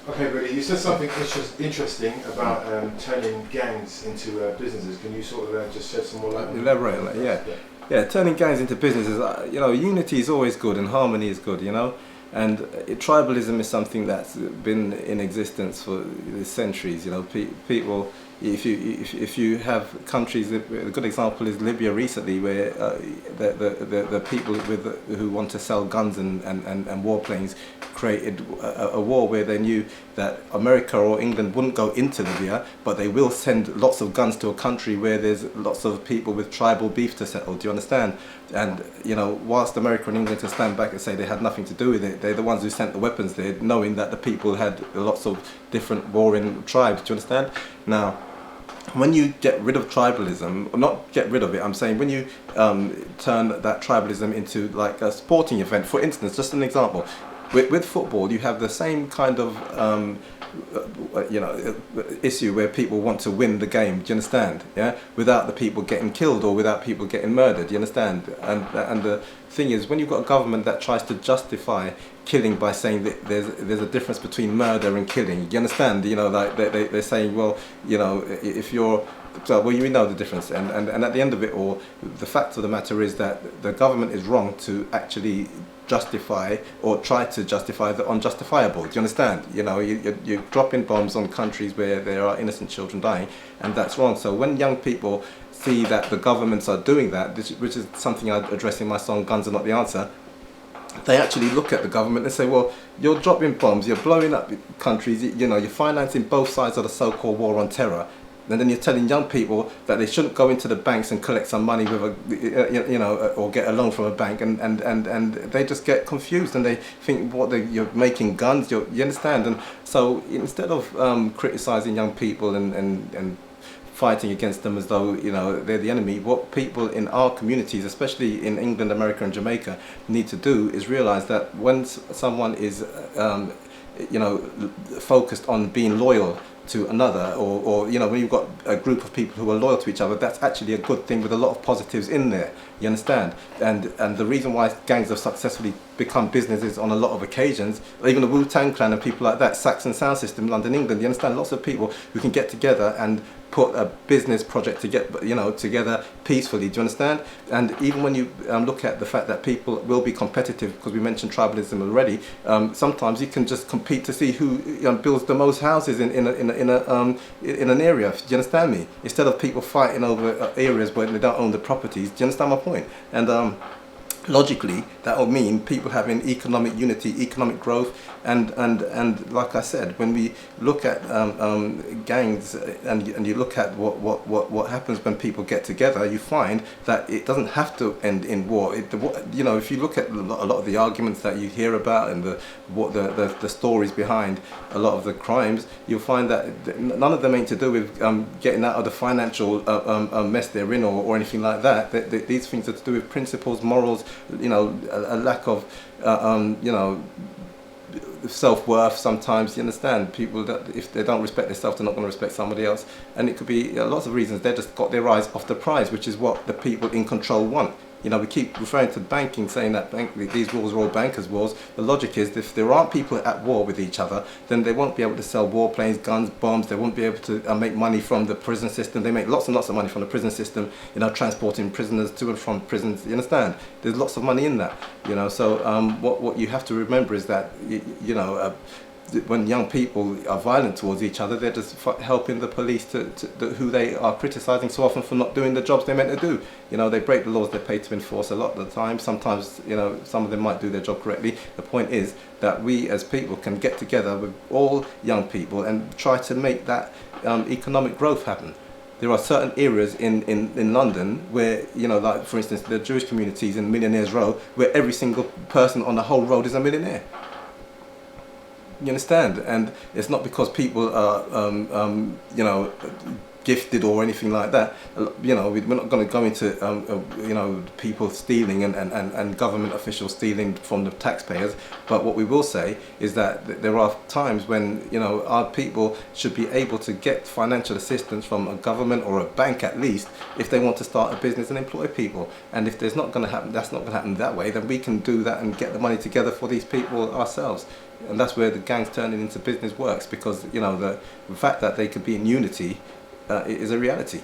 Okay, Billy, you said something interesting about turning gangs into businesses. Can you sort of just shed some more light on that? Elaborate on that, yeah. Yeah, turning gangs into businesses, unity is always good and harmony is good, and tribalism is something that's been in existence for centuries. People, if you have countries, a good example is Libya recently, where the people who want to sell guns and warplanes created a war where they knew that America or England wouldn't go into Libya, but they will send lots of guns to a country where there's lots of people with tribal beef to settle. Do you understand? And whilst America and England can stand back and say they had nothing to do with it, they're the ones who sent the weapons there, knowing that the people had lots of different warring tribes. Do you understand? Now, when you get rid of tribalism, or not get rid of it, I'm saying when you turn that tribalism into like a sporting event, for instance, just an example, with football, you have the same kind of issue where people want to win the game. Do you understand? Yeah, without the people getting killed or without people getting murdered. Do you understand? And the thing is, when you've got a government that tries to justify killing by saying that there's a difference between murder and killing. You understand? Like they're saying, well, if you're you know the difference, and at the end of it all, the fact of the matter is that the government is wrong to actually justify or try to justify the unjustifiable. Do you understand? You're dropping bombs on countries where there are innocent children dying, and that's wrong. So when young people see that the governments are doing that, which is something I address in my song "Guns Are Not the Answer," they actually look at the government and say, well, you're dropping bombs, you're blowing up countries, you're financing both sides of the so-called war on terror. And then you're telling young people that they shouldn't go into the banks and collect some money with or get a loan from a bank, and they just get confused and they think you're making guns. You understand? And so instead of criticizing young people and fighting against them as though they're the enemy, what people in our communities, especially in England, America, and Jamaica, need to do is realize that when someone is focused on being loyal to another, or when you've got a group of people who are loyal to each other, that's actually a good thing with a lot of positives in there. You understand? And the reason why gangs have successfully become businesses on a lot of occasions, even the Wu-Tang Clan and people like that, Saxon Sound System, London, England, you understand? Lots of people who can get together and put a business project together peacefully. Do you understand? And even when you look at the fact that people will be competitive, because we mentioned tribalism already, sometimes you can just compete to see who builds the most houses in an area. Do you understand me? Instead of people fighting over areas where they don't own the properties. Do you understand my point? And logically, that will mean people having economic unity, economic growth, and like I said, when we look at gangs and you look at what happens when people get together, you find that it doesn't have to end in war. If you look at a lot of the arguments that you hear about and the stories behind a lot of the crimes, you'll find that none of them ain't to do with getting out of the financial mess they're in or anything like that. These things are to do with principles, morals, a lack of self-worth sometimes. You understand? People that if they don't respect themselves, they're not going to respect somebody else, and it could be lots of reasons. They just got their eyes off the prize, which is what the people in control want. We keep referring to banking, saying that these wars are all bankers' wars. The logic is if there aren't people at war with each other, then they won't be able to sell warplanes, guns, bombs. They won't be able to make money from the prison system. They make lots and lots of money from the prison system, transporting prisoners to and from prisons. You understand? There's lots of money in that. So what you have to remember is that when young people are violent towards each other, they're just helping the police who they are criticising so often for not doing the jobs they're meant to do. They break the laws they're paid to enforce a lot of the time. Sometimes, some of them might do their job correctly. The point is that we as people can get together with all young people and try to make that economic growth happen. There are certain areas in London where, like for instance, the Jewish communities in Millionaires Row, where every single person on the whole road is a millionaire. You understand? And it's not because people are, gifted or anything like that. We're not going to go into, people stealing and government officials stealing from the taxpayers. But what we will say is that there are times when, our people should be able to get financial assistance from a government or a bank at least if they want to start a business and employ people. And if that's not going to happen that way, then we can do that and get the money together for these people ourselves. And that's where the gangs turning into business works, because the fact that they could be in unity is a reality.